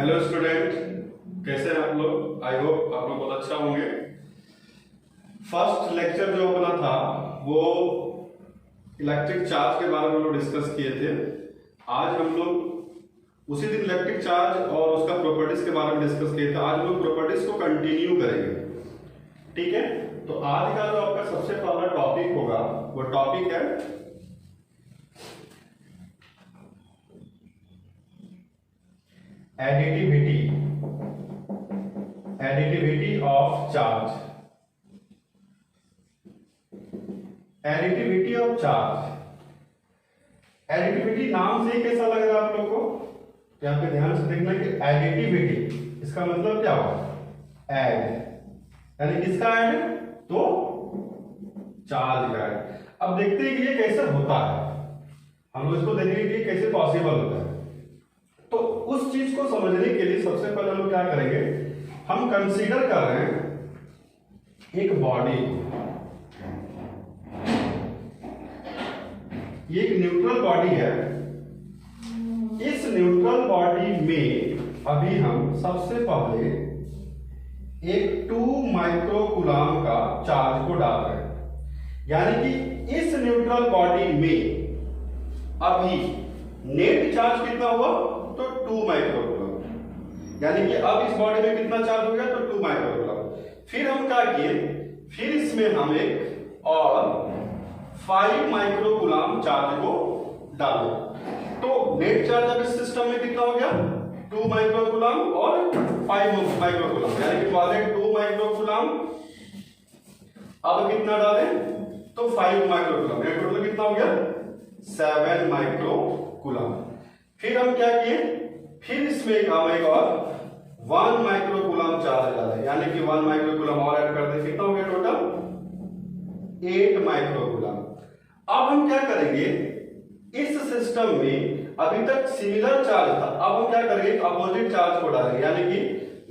Hello student, कैसे हैं आप लोग? आई होप आप लोग बहुत अच्छा होंगे। फर्स्ट लेक्चर जो अपना था वो इलेक्ट्रिक चार्ज के बारे में हम लोग डिस्कस किए थे। आज हम लोग उसी दिन इलेक्ट्रिक चार्ज और उसका प्रॉपर्टीज के बारे में डिस्कस किए थे। आज हम लोग प्रॉपर्टीज को कंटिन्यू करेंगे, ठीक है? तो आज का जो आपका सबसे पहला टॉपिक होगा वो टॉपिक है additivity of charge. Additivity of charge, additivity नाम से ही कैसा लग रहा है आप लोग को? यहाँ पे ध्यान से देखना कि एडिटिविटी इसका मतलब क्या होगा? ऐड, यानी किसका ऐड? तो चार्ज का ऐड। अब देखते हैं कि ये कैसे होता है। हम लोग इसको देखेंगे कि कैसे पॉसिबल होता है। तो उस चीज को समझने के लिए सबसे पहले हम क्या करेंगे, हम कंसीडर कर रहे हैं एक बॉडी, ये एक न्यूट्रल बॉडी है। इस न्यूट्रल बॉडी में अभी हम सबसे पहले एक 2 माइक्रोकूलम का चार्ज को डाल रहे हैं, यानी कि इस न्यूट्रल बॉडी में अभी नेट चार्ज कितना हुआ? तो 2 माइक्रोकूलम, यानी कि अब इस बॉडी में कितना चार्ज हो गया? तो 2 माइक्रोकूलम। फिर हम क्या किए, फिर इसमें हम एक और 5 माइक्रोकूलम चार्ज को डाले। तो नेट चार्ज अब इस सिस्टम में कितना हो गया? 2 माइक्रोकूलम और 5 माइक्रोकूलम, यानी कि पहले 2 माइक्रोकूलम, अब कितना डाले? तो 5 माइक्रोकूलम, टोटल कितना हो गया? 7 माइक्रोकूलम। फिर हम क्या किए, फिर इसमें हम एक और 1 माइक्रोकूलम चार्ज डाले, यानी कि 1 माइक्रोकूलम और ऐड कर दे, कितना हो गया टोटल? 8 माइक्रोकूलम। अब हम क्या करेंगे, इस सिस्टम में अभी तक सिमिलर चार्ज था, अब हम क्या करेंगे, अपोजिट चार्ज को डालेंगे, यानी कि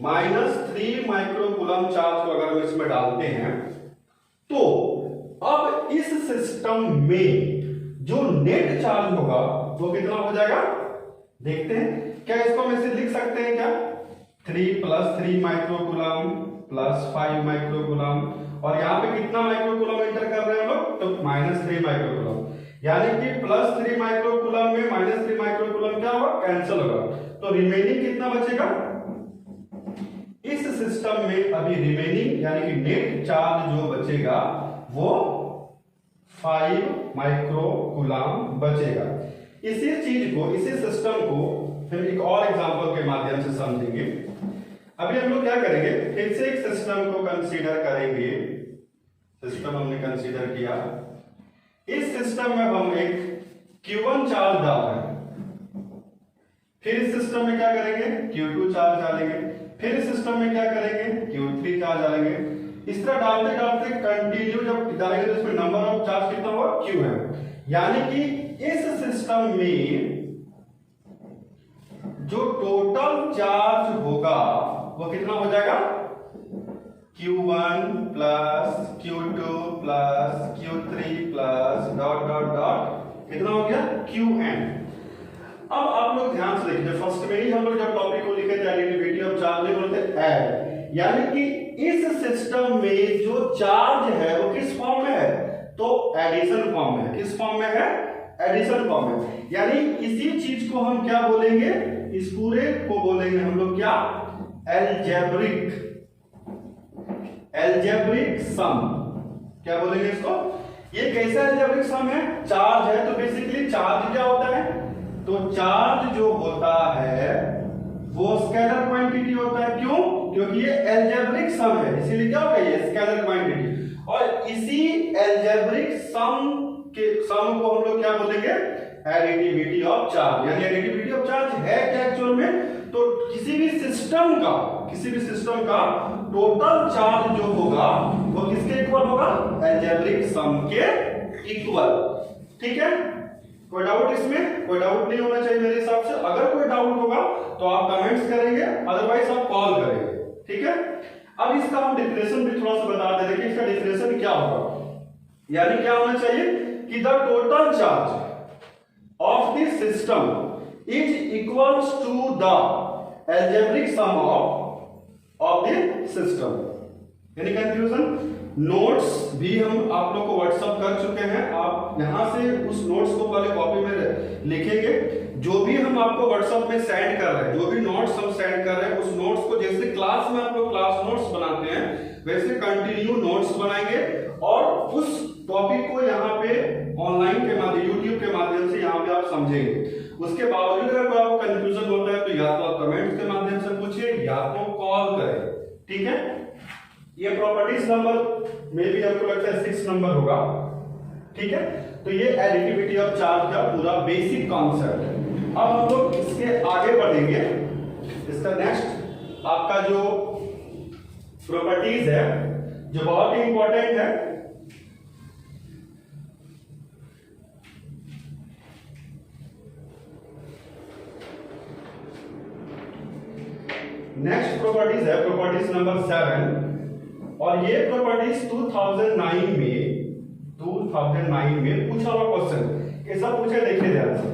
-3 माइक्रोकूलम चार्ज को अगर हम इसमें डालते हैं तो अब इस सिस्टम में जो नेट चार्ज होगा वो कितना हो जाएगा? देखते हैं। क्या इसको हम ऐसे लिख सकते हैं क्या? 3 + 3 माइक्रोकूलम + 5 माइक्रोकूलम, और यहाँ पे कितना माइक्रोकूलम एंटर कर रहे हैं हम लोग? तो -3 माइक्रोकूलम, यानी कि +3 माइक्रोकूलम में -3 माइक्रोकूलम क्या होगा? कैंसिल होगा। तो रिमेनिंग कितना बचेगा? इस सिस्टम में अभी रिमेनिंग यानी कि नेट चार्ज जो बचेगा वो 5 माइक्रोकूलम बचेगा। इसी चीज को, इसी सिस्टम को फिर एक और एग्जांपल के माध्यम से समझेंगे। अभी हम लोग क्या करेंगे, फिर से एक सिस्टम को कंसीडर करेंगे। सिस्टम हमने कंसीडर किया, इस सिस्टम में हम एक Q1 चार्ज डाल रहे हैं। फिर इस सिस्टम में क्या करेंगे, Q2 चार्ज डालेंगे। फिर इस सिस्टम में क्या करेंगे, Q3 चार्ज डालेंगे। इस तरह डालते डालते कंटिन्यू जब डालेंगे तो इसमें नंबर ऑफ चार्ज कितना होगा? Q है। यानी कि इस सिस्टम में जो टोटल चार्ज होगा वो कितना हो जाएगा? Q1 + Q2 + Q3 + dot dot dot कितना हो गया? Qn। अब आप लोग ध्यान से देखिए, फर्स्ट में ही हम लोग जब टॉपिक को लिखे थे एडिटिविटी ऑफ चार्ज में बोलते ऐड, यानी कि इस सिस्टम में जो चार्ज है वो किस फॉर्म में है? तो एडिशन फॉर्म में है। किस फॉर्म में है? एडिशन फॉर्म में। यानी इसी चीज को हम क्या बोलेंगे, इस पूरे को बोलेंगे हम लोग क्या? Algebraic sum. क्या बोलेंगे इसको? ये कैसा एल्जेब्रिक सम है? चार्ज है तो बेसिकली चार्ज क्या होता है? तो चार्ज जो होता है वो स्केलर क्वांटिटी होता है। क्यों? क्योंकि ये एल्जेब्रिक सम है, इसीलिए क्या होगा? ये स्केलर क्वांटिटी। और इसी एल्जेब्रिक सम के सम को हम लोग क्या बोलेंगे? Additivity of charge. यानी एडिटिविटी ऑफ चार्ज है क्या एक्चुअल में? तो किसी भी सिस्टम का टोटल चार्ज जो होगा वो किसके इक्वल होगा? एल्जेब्रिक सम के इक्वल। ठीक है? कोई डाउट इसमें? कोई डाउट नहीं होना चाहिए मेरे हिसाब से। अगर कोई डाउट होगा तो आप कमेंट्स करेंगे, अदरवाइज आप कॉल करेंगे। ठीक है? अब इसका हम डेफिनेशन भी थोड़ा सा बता दें। देखिए इसका डेफिनेशन क्या होगा, यानी क्या होना चाहिए कि the total charge of the system is equals to the algebraic sum of the system. Any confusion? Notes भी हम आप लोग को व्हाट्सएप कर चुके हैं, आप यहां से उस नोट्स को पहले कॉपी में लिखेंगे। जो भी हम आपको व्हाट्सएप में सेंड कर रहे हैं, जो भी नोट्स हम सेंड कर रहे हैं, उस नोट्स को जैसे क्लास में आप लोग क्लास नोट्स बनाते हैं वैसे कंटिन्यू नोट्स बनाएंगे और उस टॉपिक को यहाँ पे ऑनलाइन के माध्यम यूट्यूब के माध्यम से यहाँ पे आप समझेंगे। उसके बावजूद अगर आपको कंफ्यूजन होता है तो या तो आप कमेंट के माध्यम से पूछिए या तो कॉल करें, ठीक है। ये प्रॉपर्टीज नंबर में भी आपको लगता है 6 नंबर होगा, ठीक है। तो ये एडिटिविटी ऑफ चार्ज का पूरा बेसिक कॉन्सेप्ट है। अब हम लोग इसके आगे बढ़ेंगे। इसका नेक्स्ट आपका जो प्रॉपर्टीज है जो बहुत ही इंपॉर्टेंट है, नेक्स्ट प्रॉपर्टीज है प्रॉपर्टीज नंबर 7 और ये प्रॉपर्टीज 2009 में पूछा हुआ क्वेश्चन, ये सब पूछे, देखिए ध्यान से।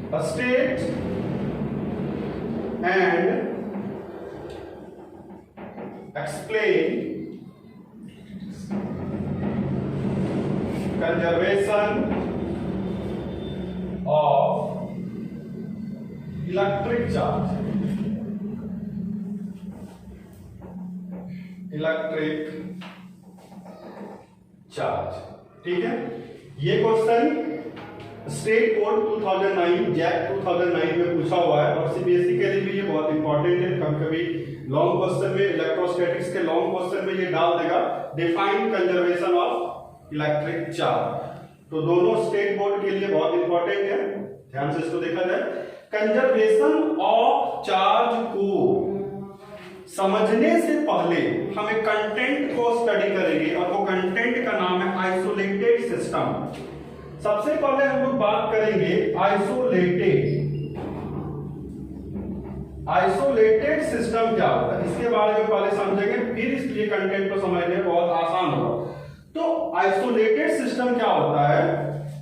A state and explain conservation of electric charge, ठीक है। ये क्वेश्चन स्टेट बोर्ड 2009 जैक 2009 में पूछा हुआ है और सीबीएसई के लिए भी ये बहुत इंपॉर्टेंट है। कभी कभी लॉन्ग क्वेश्चन में, इलेक्ट्रोस्टैटिक्स के लॉन्ग क्वेश्चन में ये डाल देगा define conservation of electric charge. तो दोनों स्टेट बोर्ड के लिए बहुत इंपॉर्टेंट है, ध्यान से इसको देखा जाए। कंजर्वेशन ऑफ चार्ज को समझने से पहले हम एक कंटेंट को स्टडी करेंगे और वो कंटेंट का नाम है आइसोलेटेड सिस्टम। सबसे पहले हम लोग बात करेंगे आइसोलेटेड सिस्टम क्या होता है, इसके बारे में पहले समझेंगे, फिर इसलिए कंटेंट को समझने बहुत आसान होगा। तो आइसोलेटेड सिस्टम क्या होता है,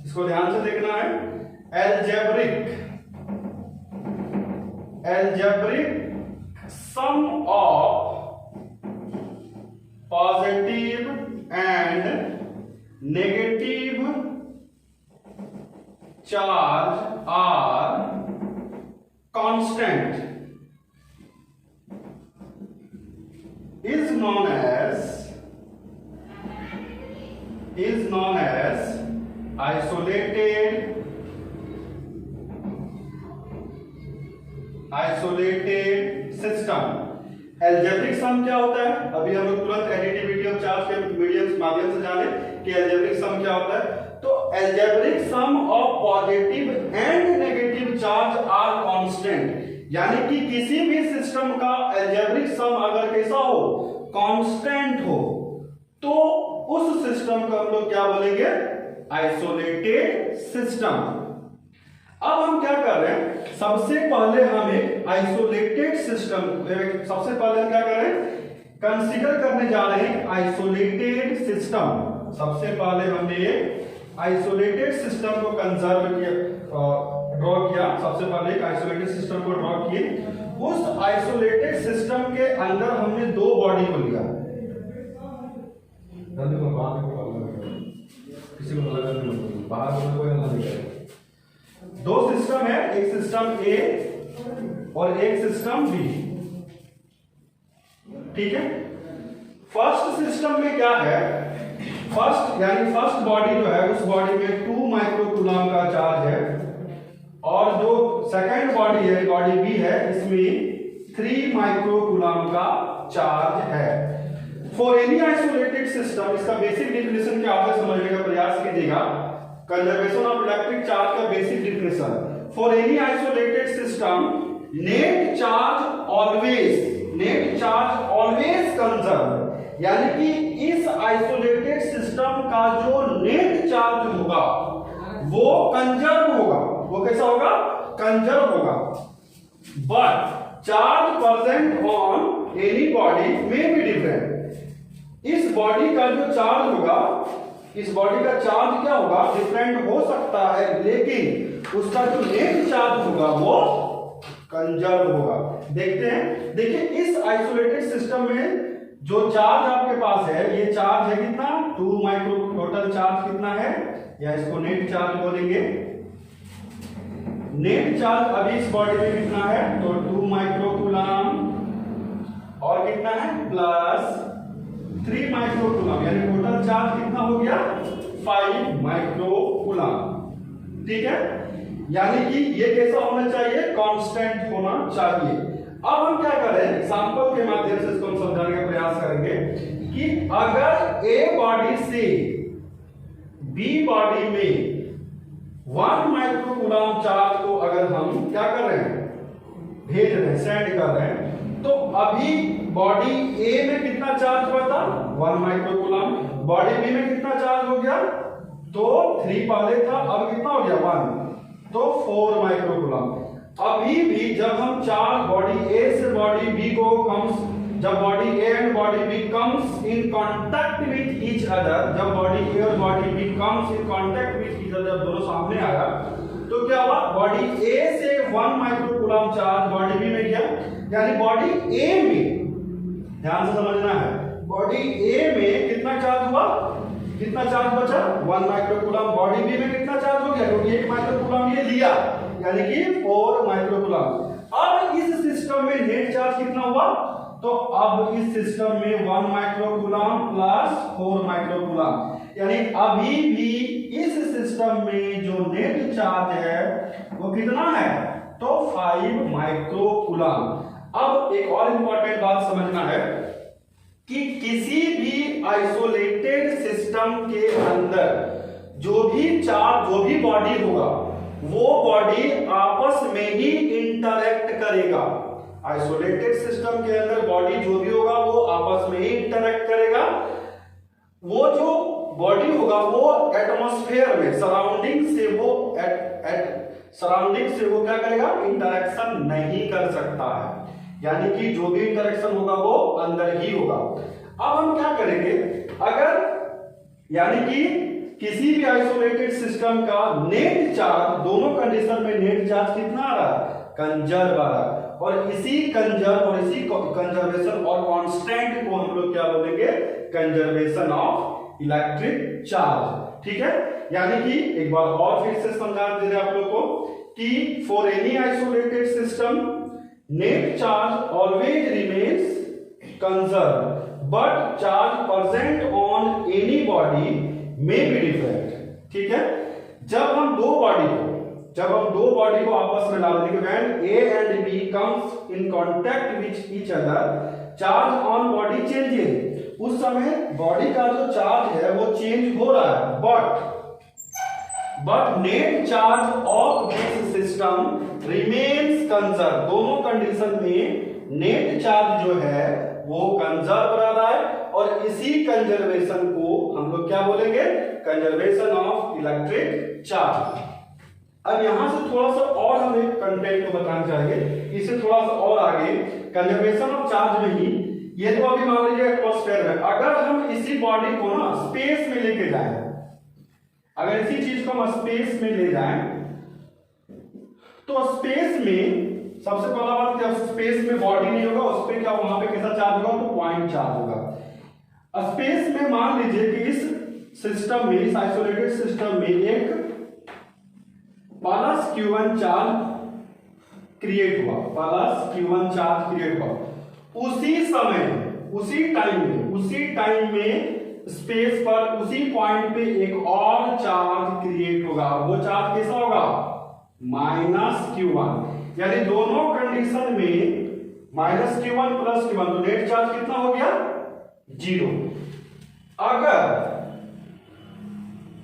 इसको ध्यान से देखना है। Algebraic sum of positive and negative charge are constant is known as isolated system। Algebraic sum क्या होता है, अभी हम लोग तुरंत एडिटिविटी ऑफ चार्ज के मीडियम माध्यम से जाने कि एल्जेब्रिक सम क्या होता है। तो algebraic sum of positive and negative charge are constant, यानी कि किसी भी सिस्टम का एल्जेब्रिक सम अगर कैसा हो, कांस्टेंट हो, तो उस सिस्टम को हम लोग क्या बोलेंगे, आइसोलेटेड सिस्टम। अब हम क्या कर रहे हैं, सबसे पहले हम एक आइसोलेटेड सिस्टम, सबसे पहले हम क्या कर रहे हैं, कंसीडर करने जा रहे हैं आइसोलेटेड सिस्टम। सबसे पहले हमने एक आइसोलेटेड सिस्टम को कंजर्व किया, ड्रॉ किया। सबसे पहले एक आइसोलेटेड सिस्टम को ड्रॉ किए। उस आइसोलेटेड सिस्टम के अंदर हमने दो बॉडी को लिया, किसी को बाहर दो सिस्टम है, एक सिस्टम ए और एक सिस्टम बी, ठीक है। फर्स्ट सिस्टम में क्या है, फर्स्ट बॉडी जो है उस बॉडी में 2 माइक्रोकूलम का चार्ज है और जो सेकंड बॉडी है, बॉडी बी है, इसमें 3 माइक्रोकूलम का चार्ज है। फॉर एनी आइसोलेटेड सिस्टम, इसका बेसिक डेफिनेशन क्या होता है समझने का प्रयास कीजिएगा। कंजर्वेशन ऑफ इलेक्ट्रिक चार्ज का basic definition, for any isolated system net charge always conserve, यानी कि इस आइसोलेटेड सिस्टम का जो नेट चार्ज होगा वो कंजर्व होगा। वो कैसा होगा, कंजर्व होगा। But charge present on any body में बी डिफरेंट। इस बॉडी का जो चार्ज होगा, इस बॉडी का चार्ज क्या होगा, डिफरेंट हो सकता है, लेकिन उसका जो नेट चार्ज होगा वो कंजर्व होगा। देखते हैं, देखिए इस आइसोलेटेड सिस्टम में जो चार्ज आपके पास है, ये चार्ज है कितना 2 माइक्रो, टोटल चार्ज कितना है, या इसको नेट चार्ज बोलेंगे। नेट चार्ज अभी इस बॉडी में कितना है, तो 2 माइक्रो कूलम और कितना है प्लस 3 माइक्रो कूलम, यानी टोटल चार्ज कितना हो गया 5 माइक्रो कूलम। ठीक है, यानी कि ये कैसा होना चाहिए, कांस्टेंट होना चाहिए। अब हम क्या करें, एग्जांपल के माध्यम से इसको हम समझाने का प्रयास करेंगे कि अगर ए बॉडी से बी बॉडी में 1 माइक्रो कूलम चार्ज को अगर हम क्या कर रहे हैं, भेज रहे हैं, सेंड कर रहे हैं, तो अभी बॉडी ए में कितना चार्ज हुआ था 1 माइक्रो कूलम, बॉडी बी में कितना चार्ज हो गया, तो 3 पहले था, अब कितना हो गया 1, तो 4 माइक्रो कूलम। अभी भी जब हम चार्ज बॉडी ए से बॉडी बी को कम्स, जब body A and body B comes in contact with each other, जब बॉडी ए और body B comes in contact with each other, जब दोनों सामने आया तो क्या हुआ, बॉडी ए से 1 micro coulomb charge body B में गया, यानी बॉडी ए में, ध्यान से समझना है, बॉडी ए में कितना चार्ज हुआ, कितना चार्ज बचा 1 माइक्रो कूलम, बॉडी बी में कितना चार्ज हो गया, क्योंकि 1 माइक्रो कूलम ये लिया, यानी कि 4 माइक्रो कूलम। अब इस सिस्टम में नेट चार्ज कितना हुआ, तो अब इस सिस्टम में 1 micro coulomb plus 4 micro coulomb, यानी अभी भी इस सिस्टम में जो नेट चार्ज है वो कितना है, तो 5 माइक्रो कूलम। अब एक और इंपॉर्टेंट बात समझना है कि किसी भी आइसोलेटेड सिस्टम के अंदर जो भी चार्ज, जो भी बॉडी होगा, वो बॉडी आपस में ही इंटरैक्ट करेगा। आइसोलेटेड सिस्टम के अंदर बॉडी जो भी होगा वो आपस में ही इंटरैक्ट करेगा। वो जो बॉडी होगा वो एटमॉस्फेयर में, सराउंडिंग से वो क्या करेगा, इंटरेक्शन नहीं कर सकता है, यानी कि जो भी इंटरेक्शन होगा वो अंदर ही होगा। अब हम क्या करेंगे, अगर यानी कि किसी भी आइसोलेटेड सिस्टम का नेट चार्ज, दोनों कंडीशन में नेट चार्ज कितना आ रहा है, कंजर्व आ रहा है, और इसी कंजर्व और इसी कंजर्वेशन और कांस्टेंट को हम लोग क्या बोलेंगे, कंजर्वेशन ऑफ इलेक्ट्रिक चार्ज। ठीक है, यानी कि एक बार और फिर से समझा दे रहे आप लोग को कि for any isolated system net charge always remains conserve, but charge present on any body may be different. ठीक है, जब हम दो बॉडी को आपस में डाल देंगे, when A and B comes in contact with each other, charge on body changes, उस समय बॉडी का जो चार्ज है वो चेंज हो रहा है, but net charge of this system remains conserve. दोनों कंडीशन में नेट चार्ज जो है वो कंजर्व रह रहा है, और इसी कंजर्वेशन को हम लोग क्या बोलेंगे, कंजर्वेशन ऑफ इलेक्ट्रिक चार्ज। अब यहां से थोड़ा सा और हम एक कंटेंट को बताना चाहेंगे, इससे थोड़ा सा और आगे कंजर्वेशन ऑफ चार्ज में ही, ये तो अभी मान लीजिए एटमॉस्फेयर है, अगर हम इसी बॉडी को ना स्पेस में लेके जाएं, अगर इसी चीज को हम स्पेस में ले जाएं, तो स्पेस में सबसे पहला बात क्या, स्पेस में बॉडी नहीं होगा, उस पे क्या, वहां पे कैसा चार्ज होगा, तो पॉइंट चार्ज होगा। स्पेस में मान लीजिए कि इस सिस्टम में, इस आइसोलेटेड सिस्टम में एक प्लस Q1 चार्ज क्रिएट हुआ, प्लस Q1 चार्ज क्रिएट हुआ, उसी समय, उसी टाइम में स्पेस पर, उसी पॉइंट पे एक और चार्ज क्रिएट होगा, वो चार्ज कैसा होगा, -Q1, यानी दोनों कंडीशन में -Q1 प्लस Q1, तो नेट चार्ज कितना हो गया 0। अगर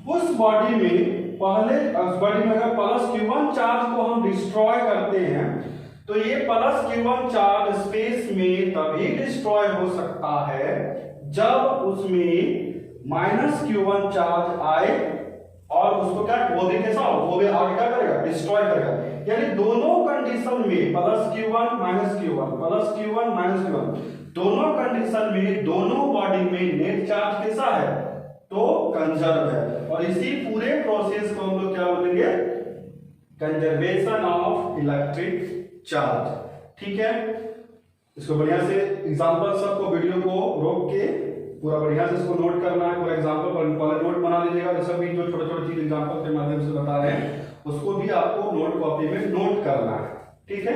उस बॉडी में अगर प्लस Q1 चार्ज को हम डिस्ट्रॉय करते हैं, तो ये प्लस Q1 चार्ज स्पेस में तभी डिस्ट्रॉय हो सकता है जब उसमें -Q1 चार्ज आए, और उसको क्या, वो भी कैसा हो, वो भी आगे क्या करेगा, डिस्ट्रॉय करेगा। यानी दोनों कंडीशन में +Q1 -Q1, +Q1 -Q1, दोनों कंडीशन में, दोनों बॉडी में नेट चार्ज कैसा है, तो कंजर्व है। और इसी पूरे प्रोसेस को हम लोग क्या बोलेंगे, कंजर्वेशन ऑफ इलेक्ट्रिक चार्ज। ठीक है, इसको बढ़िया से एग्जांपल सबको वीडियो को रोक के पूरा बढ़िया से इसको नोट करना है। पूरा एग्जांपल पर नोट बना लीजिएगा। ये सभी जो छोटे छोटे चीज एग्जांपल के माध्यम से बता रहे हैं उसको भी आपको नोट कॉपी में नोट करना है। ठीक है,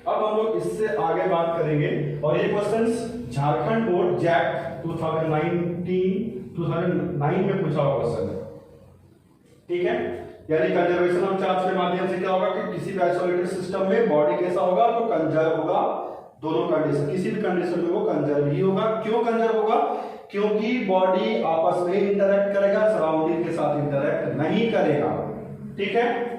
अब हम लोग इससे आगे बात करेंगे और ये क्वेश्चंस झारखंड बोर्ड जैक 2009 में पूछा हुआ क्वेश्चन है। ठीक है, यानी कंजर्वेशन ऑफ चार्ज के माध्यम से क्या होगा कि किसी भी आइसोलेटेड सिस्टम में बॉडी कैसा होगा तो कंजर्व होगा। दोनों कंडीशन, किसी भी कंडीशन में वो कंजर्व ही होगा। क्यों कंजर्व होगा? क्योंकि बॉडी आपस में इंटरैक्ट करेगा, सराउंडिंग के साथ इंटरैक्ट नहीं करेगा। ठीक है,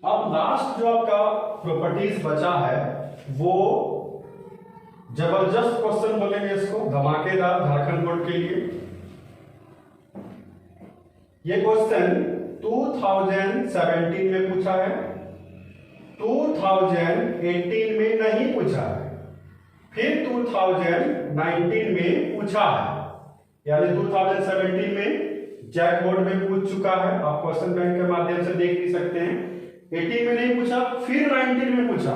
अब लास्ट जो आपका प्रॉपर्टीज बचा है वो जबरदस्त क्वेश्चन बोलेंगे, इसको धमाकेदार झारखंड बोर्ड के लिए। ये क्वेश्चन 2017 में पूछा है, 2018 में नहीं पूछा है, फिर 2019 में पूछा है। यानी 2017 में जैक बोर्ड में पूछ चुका है, आप क्वेश्चन बैंक के माध्यम से देख भी सकते हैं। 18 में नहीं पूछा, फिर 19 में पूछा,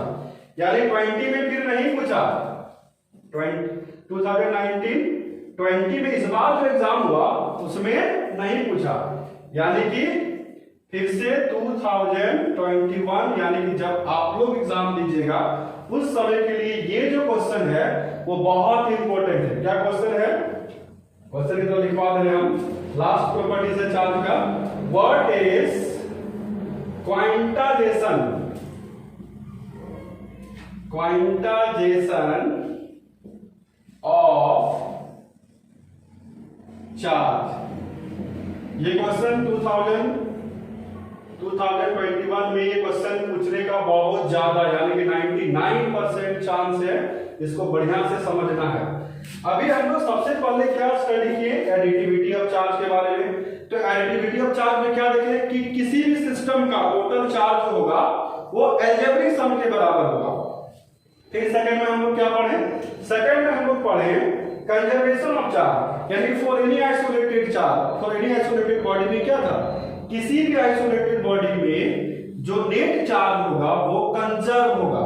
यानी 20 में फिर नहीं पूछा, 2019-20 में इस बार जो एग्जाम हुआ उसमें नहीं पूछा। यानी कि फिर से 2021 यानी कि जब आप लोग एग्जाम दीजिएगा उस समय के लिए ये जो क्वेश्चन है वो बहुत ही इंपॉर्टेंट है। क्या क्वेश्चन है? क्वेश्चन की तरह लिखवा दे रहे हम। लास्ट प्रॉपर्टी से चार्ज का what is quantization of charge. ये क्वेश्चन 2021 में ये क्वेश्चन पूछने का बहुत ज्यादा यानी कि 99% चांस है, इसको बढ़िया से समझना है। अभी हम लोग सबसे पहले क्या स्टडी किए? एडिटिविटी ऑफ चार्ज के बारे में। तो एडिटिविटी ऑफ चार्ज में क्या देखे कि किसी भी सिस्टम का टोटल चार्ज होगा वो अलजेब्रिक सम के बराबर होगा। फिर सेकंड में हम लोग क्या पढ़े? सेकंड में हम लोग पढ़े कंजर्वेशन ऑफ चार्ज, यानी for any isolated charge, for any isolated body में क्या था, किसी भी आइसोलेटेड बॉडी में जो नेट चार्ज होगा वो कंजर्व होगा।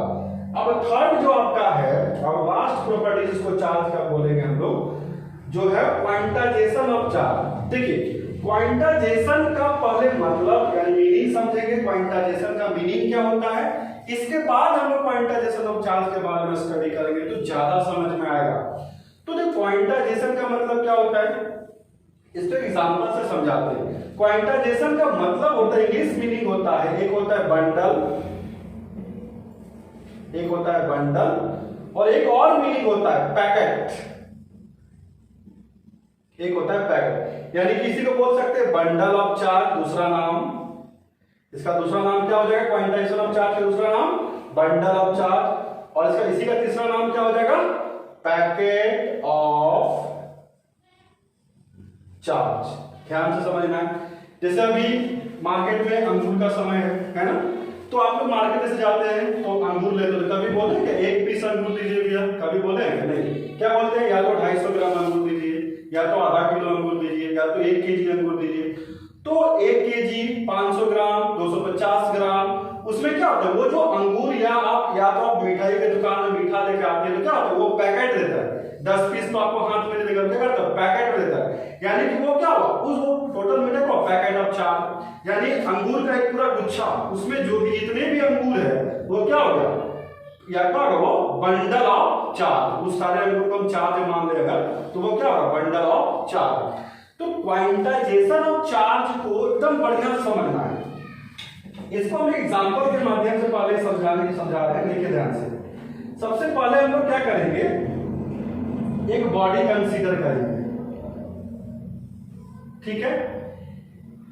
अब थर्ड जो आपका है और लास्ट प्रॉपर्टी जिसको चार्ज का बोलेंगे हम लोग जो है क्वांटाइजेशन ऑफ चार्ज। देखिए क्वांटाइजेशन का पहले मतलब यानी मीनिंग समझेंगे, क्वांटाइजेशन का मीनिंग क्या होता है, इसके बाद हम लोग क्वांटाइजेशन ऑफ चार्ज के बारे में स्टडी करेंगे तो ज्यादा समझ में आएगा। तो क्वांटाइजेशन का मतलब क्या होता है इसको एग्जांपल से समझाते हैं। क्वांटाइजेशन का मतलब होता है, इंग्लिश मीनिंग होता है, एक होता है बंडल, एक होता है बंडल और एक और मीनिंग होता है पैकेट, एक होता है पैकेट। यानी किसी को बोल सकते हैं बंडल ऑफ चार्ज, दूसरा नाम इसका दूसरा नाम क्या हो जाएगा? क्वांटाइजेशन ऑफ चार्ज का दूसरा नाम बंडल ऑफ चार्ज और इसका इसी का तीसरा नाम क्या हो जाएगा? Packet of charge. ध्यान से समझना है। जैसे अभी मार्केट में अंगूर का समय है ना, तो आप लोग मार्केट से जाते हैं तो अंगूर लेते हो, कभी बोलते हैं कि एक पीस अंगूर दीजिए भैया, कभी बोले हैं नहीं? क्या बोलते हैं? या तो 250 ग्राम अंगूर दीजिए, या तो आधा किलो अंगूर दीजिए, या तो 1 केजी अंगूर दीजिए। तो 1 केजी 500 ग्राम 250 ग्राम, उसमें क्या होता है वो जो अंगूर या तो आप मिठाई के दुकान में मीठा लेके आते हैं तो क्या होता है वो पैकेट देता है, 10 पीस तो आपको हाथ में देगा, क्या करता है पैकेट में देता है। यानी कि वो क्या हुआ उस टोटल मीठे को पैकेट ऑफ चार्ज, यानी अंगूर का एक पूरा गुच्छा, उसमें जो भी जितने भी अंगूर है वो क्या हो गया या क्या होगा वो बंडल ऑफ चार्ज। उस सारे अंगूर को हम चार्ज मान ले अगर तो वो क्या होगा बंडल ऑफ चार्ज। तो क्वांटाइजेशन ऑफ चार्ज को एकदम बढ़िया से समझना है। इसको हम एग्जांपल के माध्यम से पहले समझा रहे हैं, देखिए ध्यान से। सबसे पहले हम लोग क्या करेंगे, एक बॉडी कंसीडर करेंगे, ठीक है।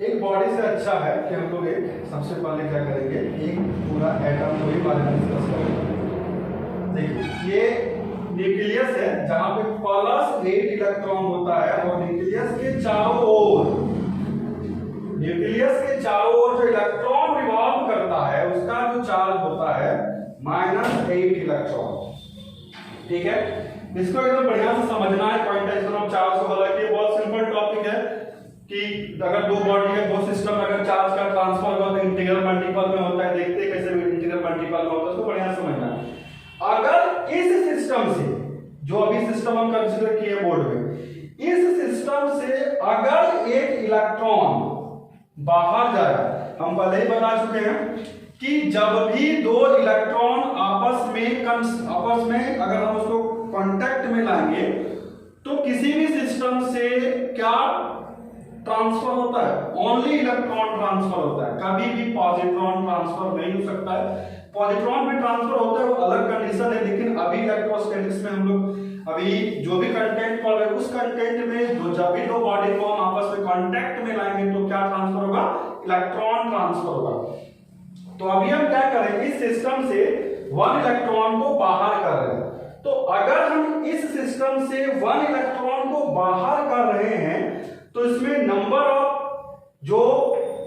एक बॉडी से अच्छा है कि हम लोग एक सबसे पहले क्या करेंगे, एक पूरा एटम को ही बारे में डिस्कस करेंगे। देखिए ये न्यूक्लियस है जहां पे +8 इलेक्ट्रॉन होता है और न्यूक्लियस के चारों ओर जो इलेक्ट्रॉन रिवॉल्व बिलोंग करता है उसका जो चार्ज होता है -8 इलेक्ट्रॉन। ठीक है, इसको एकदम बढ़िया से समझना है क्वांटाइजेशन चार्ज को। हालांकि बहुत सिंपल टॉपिक है कि अगर दो बॉडी है, दो सिस्टम में अगर चार्ज का ट्रांसफर होगा तो इंटीग्रल मल्टीपल में होता है। देखते हैं कैसे इंटीग्रल मल्टीपल में होता है, उसको बढ़िया समझना है। अगर इस सिस्टम से, जो अभी सिस्टम हम कंसीडर किए बोर्ड में, इस सिस्टम से अगर एक इलेक्ट्रॉन बाहर जाए, हम पहले ही बता चुके हैं कि जब भी दो इलेक्ट्रॉन आपस में अगर हम उसको कांटेक्ट में लाएंगे तो किसी भी सिस्टम से क्या ट्रांसफर होता है? ओनली इलेक्ट्रॉन ट्रांसफर होता है। कभी भी पॉजिट्रॉन ट्रांसफर नहीं हो सकता है। पॉजिट्रॉन भी ट्रांसफर होता है, वो अलग कंडीशन है, लेकिन अभी इलेक्ट्रोस्टैटिक्स में हम लोग अभी जो भी कंटेंट पढ़ रहे हैं उस कंटेंट में जब भी दो बॉडी को हम आपस में कांटेक्ट में लाएंगे तो क्या ट्रांसफर होगा? इलेक्ट्रॉन ट्रांसफर होगा। तो अभी हम क्या करेंगे, इस सिस्टम से 1 इलेक्ट्रॉन को बाहर कर रहे हैं। तो अगर हम इस सिस्टम से 1 इलेक्ट्रॉन को बाहर कर रहे हैं तो इसमें नंबर ऑफ जो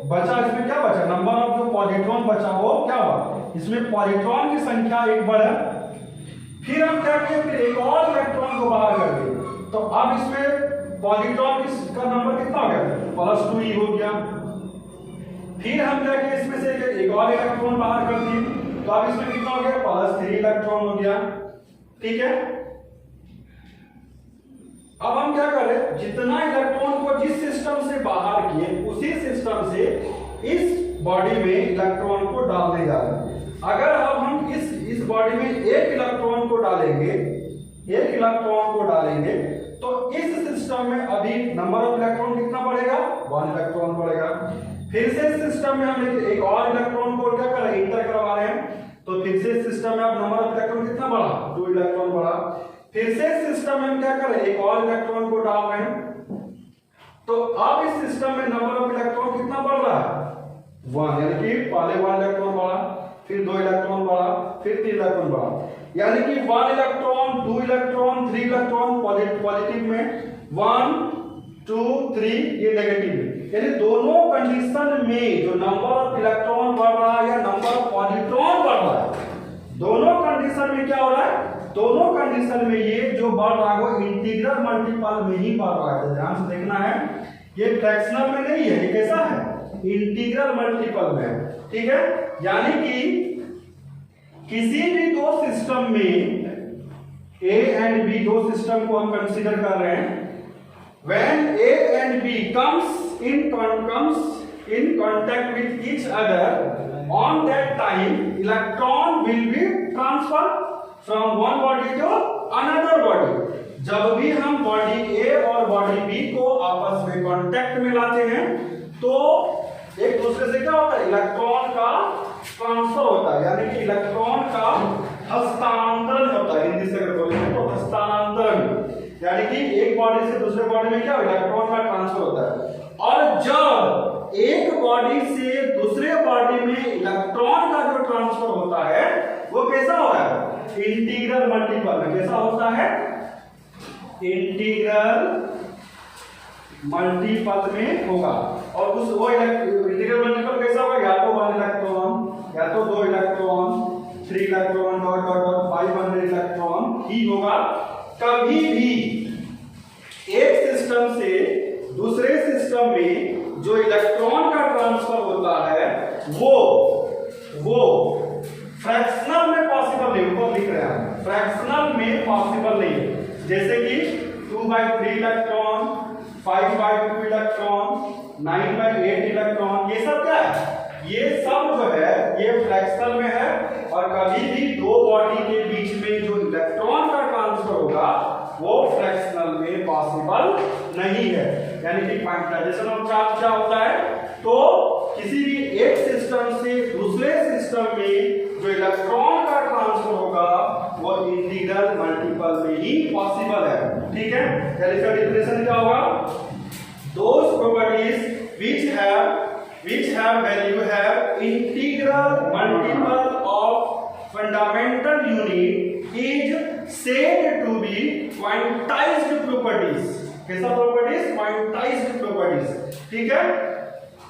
बचा, इसमें क्या बचा? नंबर ऑफ जो पॉजिट्रॉन बचा वो क्या हुआ? इसमें पॉजिट्रॉन की संख्या एक बढ़ा। फिर हम क्या किए, फिर एक और इलेक्ट्रॉन को बाहर कर दिए। तो अब इसमें पॉजिट्रॉन का नंबर कितना हो गया? +2e हो गया। फिर हम क्या किए, इसमें से एक और इलेक्ट्रॉन बाहर कर दिए, तो अब इसमें कितना हो गया? +3 इलेक्ट्रॉन हो गया। ठीक है, अब हम क्या कर रहे हैं, जितना इलेक्ट्रॉन को जिस सिस्टम से बाहर किए उसी सिस्टम से इस बॉडी में इलेक्ट्रॉन को डालने जा रहे हैं। अगर अब हम इस बॉडी में एक इलेक्ट्रॉन को डालेंगे, तो इस सिस्टम में अभी नंबर ऑफ इलेक्ट्रॉन कितना बढ़ेगा? 1 इलेक्ट्रॉन बढ़ेगा। फिर से सिस्टम में हम एक और इलेक्ट्रॉन को क्या कर रहे हैं, इंटर करवा रहे हैं, तो फिर से सिस्टम में अब नंबर ऑफ इलेक्ट्रॉन कितना बढ़ा? 2 इलेक्ट्रॉन बढ़ा। फिर से सिस्टम में हम क्या कर रहे हैं, एक और इलेक्ट्रॉन को डाल रहे हैं, तो अब इस सिस्टम में नंबर ऑफ इलेक्ट्रॉन कितना बढ़ रहा है? 1, यानी कि पहले 1 इलेक्ट्रॉन बढ़ा, फिर 2 इलेक्ट्रॉन बढ़ा, फिर 3 इलेक्ट्रॉन बढ़ा, यानी कि 1 इलेक्ट्रॉन, 2 इलेक्ट्रॉन, 3 इलेक्ट्रॉन पॉजिटिव में, 1 2 3 ये नेगेटिव में। यानी दोनों कंडीशन में जो नंबर ऑफ इलेक्ट्रॉन बढ़ रहा है या नंबर ऑफ पॉजिट्रॉन बढ़ रहा है, दोनों कंडीशन में क्या हो रहा है? दोनों कंडीशन में ये जो बढ़ रहा है वो इंटीग्रल मल्टीपल में ही बढ़ रहा है। ध्यान से देखना है, ये फ्रैक्शनल में नहीं है, ये कैसा है? इंटीग्रल मल्टीपल में है। ठीक है, यानी कि किसी भी दो सिस्टम में A एंड B, दो सिस्टम को हम कंसीडर कर रहे हैं, when A and B comes in contact with each other, on that time electron will be transferred from one body to another body। जब भी हम बॉडी A और बॉडी B को आपस में कांटेक्ट में लाते हैं तो एक दूसरे से क्या होता है? इलेक्ट्रॉन का ट्रांसफर होता है, यानी कि इलेक्ट्रॉन का हस्तांतरण होता है। हिंदी से अगर बोलेंगे तो हस्तांतरण, यानी कि एक बॉडी से दूसरे बॉडी में क्या इलेक्ट्रॉन का ट्रांसफर होता है। और जब एक बॉडी से दूसरे बॉडी में इलेक्ट्रॉन का जो ट्रांसफर होता है वो कैसा हो रहा है? इंटीग्रल मल्टीपल में। कैसा होता है? इंटीग्रल मल्टीपल में होगा। और उस वो इंटीग्रल मल्टीपल कैसा होगा? या तो 1 इलेक्ट्रॉन, या तो 2 electron, 3 electron, dot dot dot 500 electron ही होगा। कभी भी एक सिस्टम से दूसरे सिस्टम में जो इलेक्ट्रॉन का ट्रांसफर होता है वो फ्रैक्शनल में पॉसिबल नहीं, ऊपर लिख रहे हैं, फ्रैक्शनल में पॉसिबल नहीं है। जैसे कि 2/3 इलेक्ट्रॉन, 5/2 इलेक्ट्रॉन, 9/8 इलेक्ट्रॉन, ये सब क्या है? ये सब जो है ये फ्रैक्शनल में है। और कभी भी दो बॉडी के बीच में जो इलेक्ट्रॉन का ट्रांसफर होगा वो फ्रैक्शनल में पॉसिबल नहीं है। यानी कि क्वांटाइजेशन ऑफ चार्ज क्या होता है? तो किसी भी एक सिस्टम से दूसरे सिस्टम में जो इलेक्ट्रॉन का ट्रांसफर होगा वो इंटीग्रल मल्टीपल में ही पॉसिबल है। ठीक है, इसका डेफिनेशन क्या होगा? Those properties which have value have integral multiple of fundamental unit is said to be quantized properties। कैसा properties? Quantized properties। ठीक है,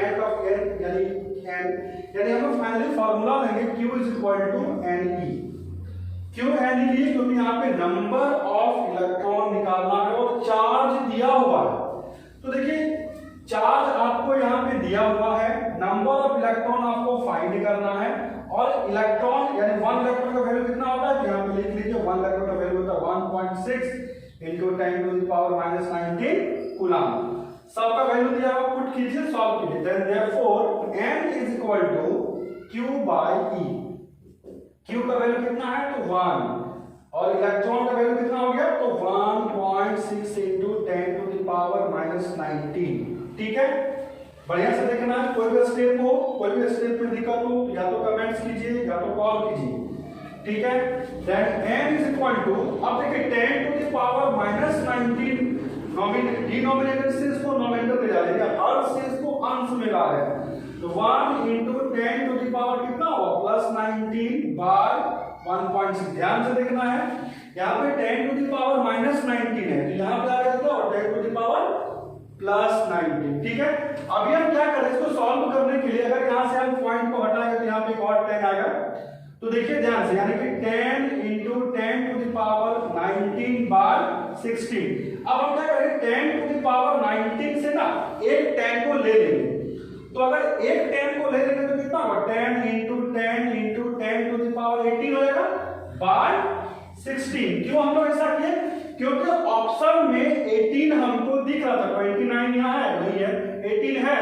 n का n यानी हम फाइनली फार्मूला लेंगे q is equal to ne। क्यों ne लिए? क्योंकि यहाँ पे नंबर ऑफ इलेक्ट्रॉन निकालना है और चार्ज दिया हुआ है। तो देखिए चार्ज आपको यहाँ पे दिया हुआ है, नंबर ऑफ इलेक्ट्रॉन आपको फाइंड करना है, और इलेक्ट्रॉन यानी 1 इलेक्ट्रॉन का वैल्यू कितना होता है? यहाँ पे लिख लीजिए 1 इलेक्ट्रॉन का वैल्यू होता है 1.6 into 10 to the power minus 19 coulomb. सबका वैल्यू दिया हुआ, पुट कीजिए, सॉल्व कीजिए। Then therefore n is equal to q by e। q का वैल्यू कितना है? तो 1, और इलेक्ट्रॉन का वैल्यू कितना हो गया? तो 1.6 into 10 to the power minus 19। ठीक है, बढ़िया से देखना। कोई भी स्टेप हो, कोई भी स्टेप में दिक्कत हो या तो कमेंट्स कीजिए या तो कॉल कीजिए। ठीक है, then n is equal to, अब देखिए 10 to the power minus 19 denominator से इसको नोमिनेटर में जा रहे हैं, हर से इसको अंश में ला रहे हैं। तो 1 इंटू 10 टू द पावर कितना होगा प्लस 19 बाय 1.6। ध्यान से देखना है, यहाँ पे 10 टू द पावर माइनस 19 है, तो यहाँ पे आ जाएगा और 10 टू द पावर प्लस 19। ठीक है, अभी हम क्या करें, इसको सॉल्व करने के लिए अगर यहाँ से हम पॉइंट को हटाएंगे तो यहाँ पे एक और 10 आएगा। तो देखिए ध्यान से, यानी कि 10 into 10 to the power 19 by 16। अब हम क्या करें, 10 टू द पावर 19 से ना एक 10 को ले लेंगे। तो अगर एक 10 को ले लेंगे तो कितना होगा, 10 into 10 into 10 to the power 18 हो जाएगा बाय 16। क्यों हम लोग ऐसा किए, क्योंकि ऑप्शन में 18 हमको दिख रहा था, 29 यहाँ है नहीं है, 18 है,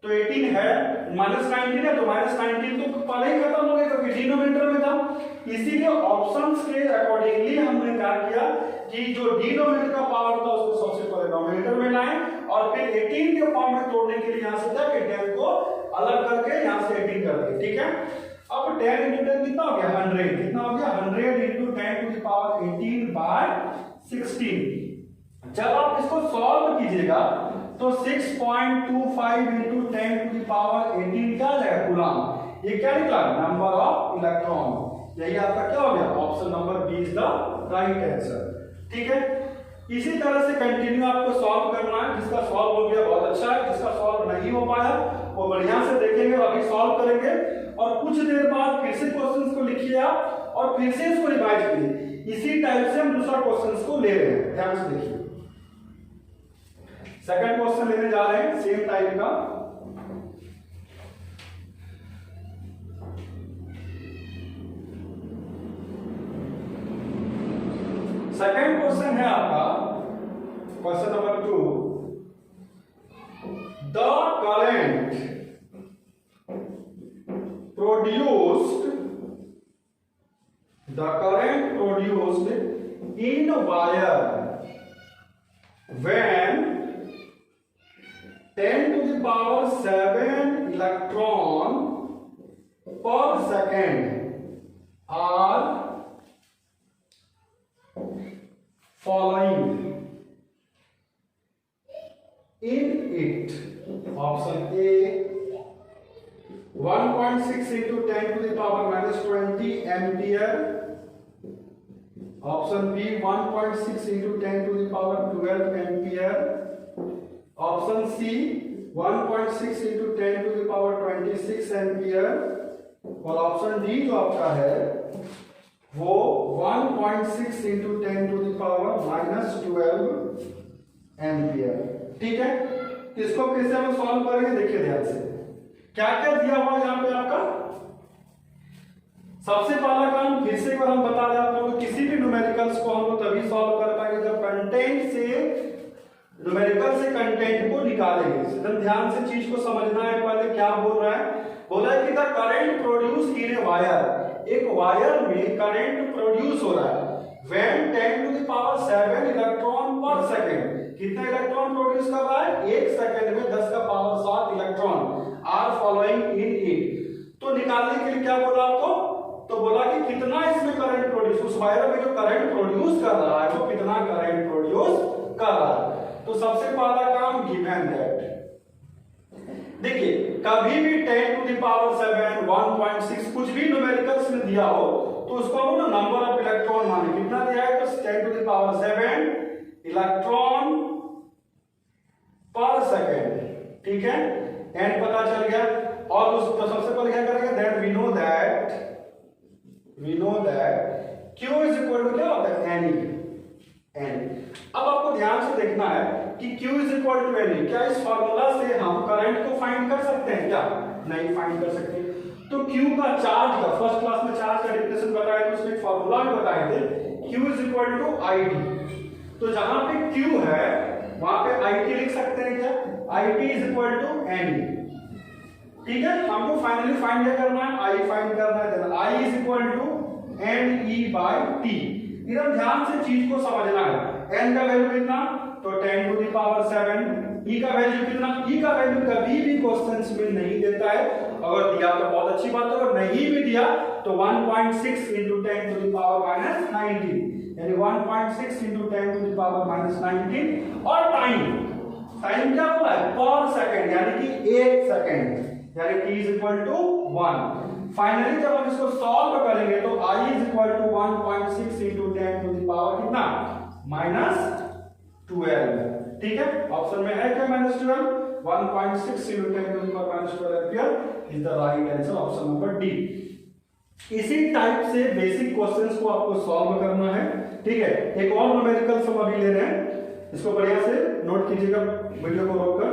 तो 18 है, माइनस 19 है, तो माइनस 19 तो पहले ही खत्म हो गया क्योंकि डिनोमिनेटर में था। इसीलिए ऑप्शंस के अकॉर्डिंगली हमने क्या किया कि जो डिनोमिनेटर का पावर था उसको सबसे पहले डिनोमिनेटर में लाएं और फिर 18 के फॉर्म में तोड़ने के लिए यहां से जाके 10 को अलग करके यहां से 18 कर दिए। ठीक है, अब 10 इंटू 10 कितना हो गया 100, कितना हो गया 100 into 10 to the power 18 by 16। जब आप इसको सॉल्व कीजिएगा तो 6.25 इंटू 10 टू द पावर 18 क्या है कूलम। ये क्या निकला, नंबर ऑफ इलेक्ट्रॉन। यही आपका क्या हो गया, option number B is the right answer. ठीक है, इसी तरह से कंटिन्यू आपको सॉल्व करना है। जिसका सॉल्व हो गया बहुत अच्छा है, जिसका सॉल्व नहीं हो पाया वो बढ़िया से देखेंगे, अभी सॉल्व करेंगे और कुछ देर बाद फिर से क्वेश्चंस को लिखिए आप और फिर से इसको रिवाइज कीजिए। इसी टाइप से हम दूसरा क्वेश्चंस को ले रहे हैं, ध्यान से देखिए। सेकंड क्वेश्चन लेने जा रहे हैं सेम टाइप का। सेकंड क्वेश्चन है आपका question number 2, the current produced in wire when 10 to the power 7 electron per second are following in it. Option A 1.6 into 10 to the power minus 20 ampere. Option B 1.6 into 10 to the power 12 ampere. Option C 1.6 into 10 to the power 26 ampere. और option D जो आपका है वो 1.6 into 10 to the power minus 12 ampere. ठीक है, इसको कैसे हम सॉल्व करेंगे देखिए ध्यान से। क्या क्या दिया हुआ है यहाँ पे आपका, सबसे पहला काम फिर से एक बार हम बता दें आप लोगों को, किसी भी न्यूमेरिकल्स को हम लोग तभी सॉल्व कर पाएंगे जब कंटेंट से न्यूमेरिकल से कंटेंट को निकालेंगे। एकदम ध्यान से चीज को समझना है। पहले क्या बोल रहा है, बोला है कि the current produce in a wire, एक वायर में करंट प्रोड्यूस हो रहा है when 10 to the power 7 electron per second. कितना इलेक्ट्रॉन प्रोड्यूस कर रहा है, एक सेकंड में 10 का power 7 electron are following in it. तो निकालने के लिए क्या बोला आपको, तो बोला कि कितना इसमें करंट प्रोड्यूस, उस वायर में जो करंट प्रोड्यूस कर रहा है वो कितना करंट प्रोड्यूस कर रहा है। तो सबसे पहला काम गिवन दैट, देखिए कभी भी 10 टू द पावर 7 1.6 कुछ भी न्यूमेरिकल्स में दिया हो तो उसको हम ना नंबर ऑफ इलेक्ट्रॉन माने। कितना दिया है, तो 10 to the power 7 electron per second. ठीक है, एंड पता चल गया। और उस तो सबसे पहले क्या करेंगे, that we know that Q is equal to क्या होता है N। अब आपको ध्यान से देखना है कि Q is equal to N। क्या इस फॉर्मूला से हम करंट को फाइंड कर सकते हैं क्या, नहीं फाइंड कर सकते। तो Q का चार्ज का फर्स्ट क्लास में चार्ज का डेफिनेशन बताया तो उसमें फॉर्मूला भी बताए थे, Q is equal to ID। तो जहां पे Q है वहां पे IT लिख सकते हैं क्या, IT is equal to NE। ठीक है, हमको फाइनली फाइंड क्या करना है, I फाइंड करना है। Then I is equal to NE by T। एकदम ध्यान से चीज को समझना है। N का वैल्यू कितना, तो 10 टू द पावर 7। E का वैल्यू कितना, E का वैल्यू कभी भी क्वेश्चंस में नहीं देता है। अगर दिया तो बहुत अच्छी बात है, अगर नहीं भी दिया तो 1.6 into 10 to the power minus 19, यानी 1.6 into 10 to the power minus 19। और टाइम क्या बोला है, पर सेकंड, यानी कि 1 सेकंड, यानी t इज इक्वल टू 1। फाइनली जब हम इसको सॉल्व करेंगे तो i is equal to 1.6 into 10 to the power कितना -12। ठीक है, ऑप्शन में है क्या -12, 1.6 into 10 to the power -12 ampere is the right answer, option number D. इसी टाइप से बेसिक क्वेश्चंस को आपको सॉल्व करना है। ठीक है, एक और न्यूमेरिकल हम अभी ले रहे हैं, इसको बढ़िया से नोट कीजिएगा वीडियो को रोककर।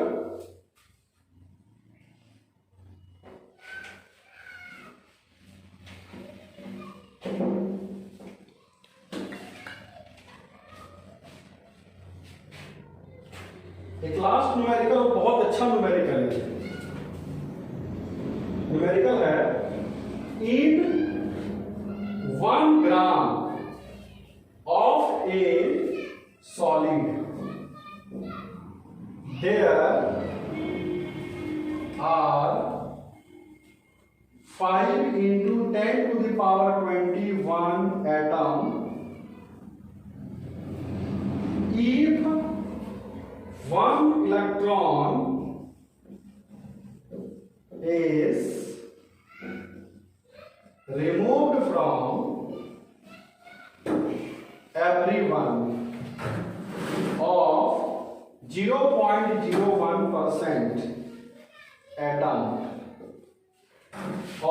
एक लास्ट न्यूमेरिकल बहुत अच्छा न्यूमेरिकल है, न्यूमेरिकल है इन 1 gram of a solid there are 5 into 10 to the power 21 atom if 1 electron is removed from every one of 0.01% atom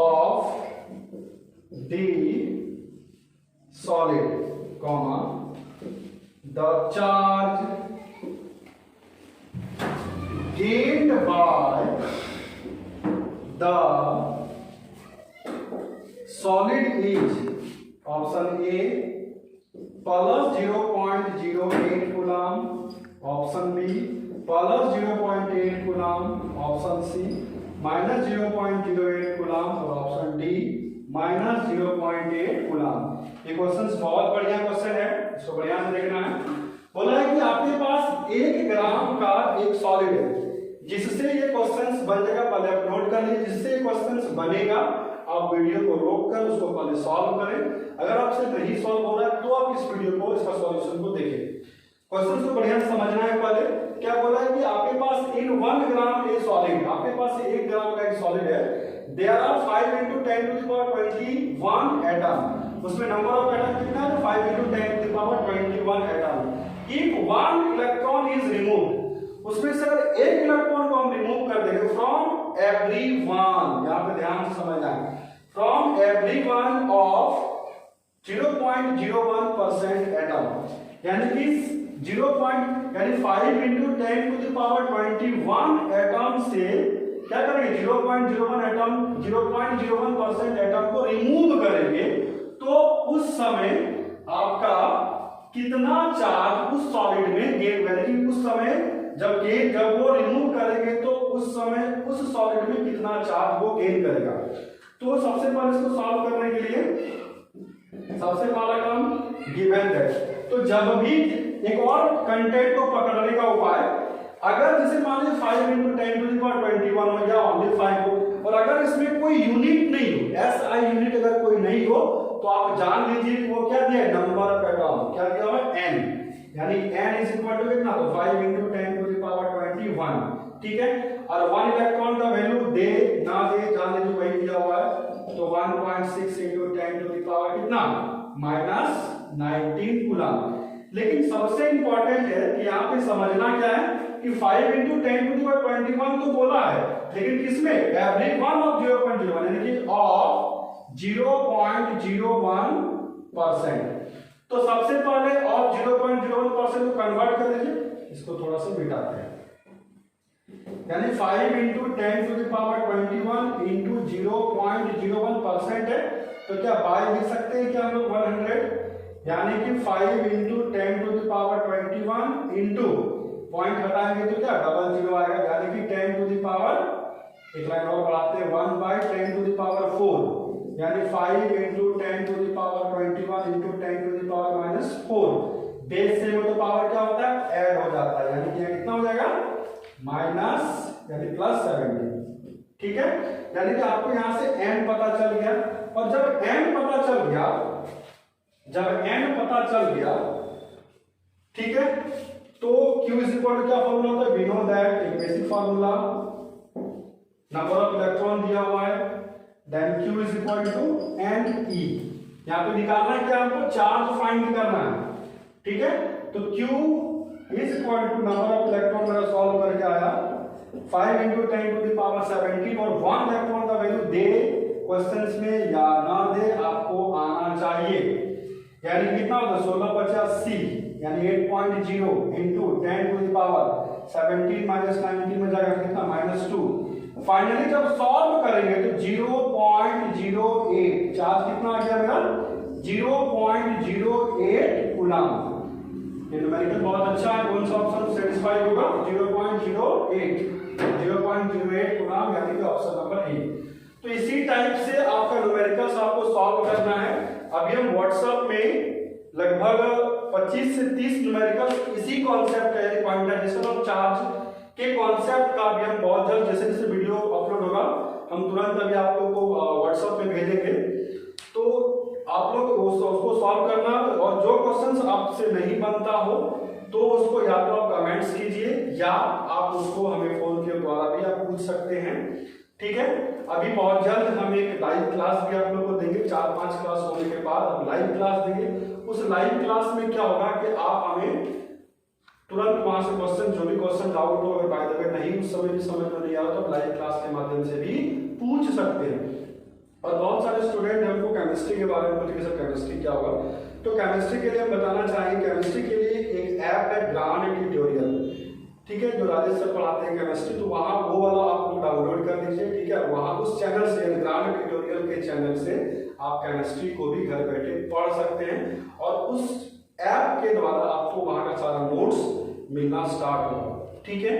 of the solid, comma, the charge gained by the solid is option A plus 0.08 coulomb, option B plus 0.8 coulomb, option C minus 0.08 coulomb और option D minus 0.8 coulomb। ये question बहुत बढ़िया question है, इसको बढ़िया से देखना है। बोला है कि आपके पास 1 ग्राम का एक सॉलिड है, जिससे ये क्वेश्चंस बन जाएगा, पहले आप नोट कर लीजिए, जिससे ये क्वेश्चंस बनेगा आप वीडियो को रोककर उसको पहले सॉल्व करें। अगर आपसे नहीं सॉल्व हो रहा है तो आप इस वीडियो को, इसका सॉल्यूशन को देखें। क्वेश्चन को बढ़िया से समझना है। पहले क्या बोला है कि आपके पास इन 1 ग्राम ए सॉलिड, आपके पास 1 ग्राम का एक सॉलिड है, there are 5 into 10 to the power 21 atom, उसमें नंबर ऑफ एटम कितना है, 5 into 10 to the power 21 atom. If 1 electron is removed, उसमें से अगर 1 इलेक्ट्रॉन को हम रिमूव कर देंगे फ्रॉम एवरीवन, यहां पे ध्यान से समझना है, फ्रॉम एवरीवन ऑफ 0.01% एटम, यानी कि 5 into 10 to the power 21 atom से क्या करेंगे, 0.01 एटम, 0.01% एटम को रिमूव करेंगे, तो उस समय आपका कितना चार्ज उस सॉलिड में गेन, यानी कि उस समय जब वो रिमूव करेंगे तो उस समय उस सॉलिड में कितना चार्ज वो गेन करेगा। तो सबसे पहले इसको सॉल्व करने के लिए सबसे पहला काम गिवन है, तो जब भी एक और कंटेंट को पकड़ने का उपाय, अगर जैसे मान लीजिए 5 into 10 to the power 21 हो या ओनली 5 हो, और अगर इसमें कोई यूनिट नहीं हो, एसआई यूनिट अगर कोई नहीं हो, तो आप जान लीजिए कि वो क्या दिया है, नंबर ऑफ एटम, क्या दिया हुआ है, n, यानी n इज इक्वल टू कितना, तो 5 into 10 to the power 21। ठीक है, और 1 इलेक्ट्रॉन का वैल्यू दे ना दे जान लीजिए वही दिया हुआ है, तो 1.6 into 10 to the power कितना, -19 कूलम। लेकिन सबसे इंपॉर्टेंट है कि यहाँ पे समझना क्या है कि 5 into 10 to the power 21 तो बोला है, लेकिन किसमें, एवरी वन ऑफ 0.01, यानी कि ऑफ 0.01%। तो सबसे पहले ऑफ 0.01% को कन्वर्ट कर लीजिए, इसको थोड़ा सा मिटाते हैं, यानी 5 into 10 to the power 21 into 0.01% है, तो क्या बाय लिख सकते हैं क्या हम लोग 100, यानी कि 5 into 10 to the power 21 into point हटाएंगे तो क्या डबल जीरो आएगा, यानी कि 10 to the power, एक लाइन और बढ़ाते हैं, 1/10 to the power 4, यानी 5 into 10 to the power 21 into 10 to the power -4। Base से तो पावर क्या होता है, ऐड हो जाता है, यानी कि कितना हो जाएगा, माइनस यानी +70। ठीक है, यानी कि आपको यहां से n पता चल गया, और जब n पता चल गया, ठीक है, तो Q इज इक्वल टू क्या फॉर्मूला होता है, वी नो दैट, एक basic formula number of electron दिया हुआ है, then Q is equal to Ne। यहाँ पे निकालना है क्या हमको, चार्ज फाइंड करना है, ठीक है। तो Q is equal to number of electron मेरा सॉल्व करके आया 5 × 10⁻17 और 1 इलेक्ट्रॉन का वैल्यू दे क्वेश्चंस में या ना दे आपको आना चाहिए। यानी कितना होगा 16 × 50 C यानी 8.0 इंटू 10⁻17 माइनस 19 में जाएगा कितना -2। फाइनली जब सॉल्व करेंगे तो 0.08 चार्ज कितना आ गया मेरा 0.08 कूलम। ये न्यूमेरिकल बहुत अच्छा है, कौन सा ऑप्शन सेटिस्फाई होगा 0.08 कूलम यानी कि ऑप्शन नंबर ए। तो इसी टाइप से आपका न्यूमेरिकल्स आपको सॉल्व करना है। अभी हम व्हाट्सएप में लगभग 25 से 30 न्यूमेरिकल्स इसी कॉन्सेप्ट यानी क्वांटाइजेशन ऑफ चार्ज के कॉन्सेप्ट का भी हम बहुत जल्द जैसे जैसे वीडियो अपलोड होगा हम तुरंत अभी आप लोग को व्हाट्सएप में भेजेंगे। तो आप लोग उसको सॉल्व करना और जो क्वेश्चंस आपसे नहीं बनता हो तो उसको या तो आप कमेंट्स कीजिए या आप उसको हमें फोन के द्वारा भी आप पूछ सकते हैं, ठीक है। अभी बहुत जल्द हम एक लाइव क्लास भी आप लोग को देंगे, 4-5 क्लास होने के बाद हम लाइव क्लास देंगे। उस लाइव क्लास में क्या होगा कि आप हमें तुरंत वहां से क्वेश्चन जो भी क्वेश्चन डाउट हो अगर बाय द वे नहीं उस समय भी समझ में नहीं आ रहा तो लाइव क्लास के माध्यम से भी पूछ सकते हैं। और बहुत सारे स्टूडेंट हमको केमिस्ट्री के बारे में पूछे सर केमिस्ट्री क्या होगा, तो केमिस्ट्री के लिए हम बताना चाहेंगे केमिस्ट्री के लिए एक ऐप है ग्रांड ट्यूटोरियल, ठीक है, जो राजेश सर पढ़ाते हैं केमिस्ट्री। तो वहां वो वाला आप लोग डाउनलोड कर लीजिए, ठीक है। वहां उस चैनल से ग्रांड ट्यूटोरियल के चैनल से आप केमिस्ट्री को भी घर बैठे पढ़ सकते हैं और उस ऐप के द्वारा आपको वहां का सारा नोट्स मिलना स्टार्ट होगा, ठीक है।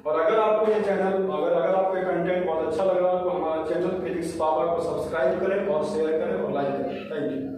और अगर आपको ये चैनल अगर आपको ये कंटेंट बहुत अच्छा लग रहा है तो हमारा चैनल फिजिक्स बाबा को सब्सक्राइब करें और शेयर करें और लाइक करें। Thank you.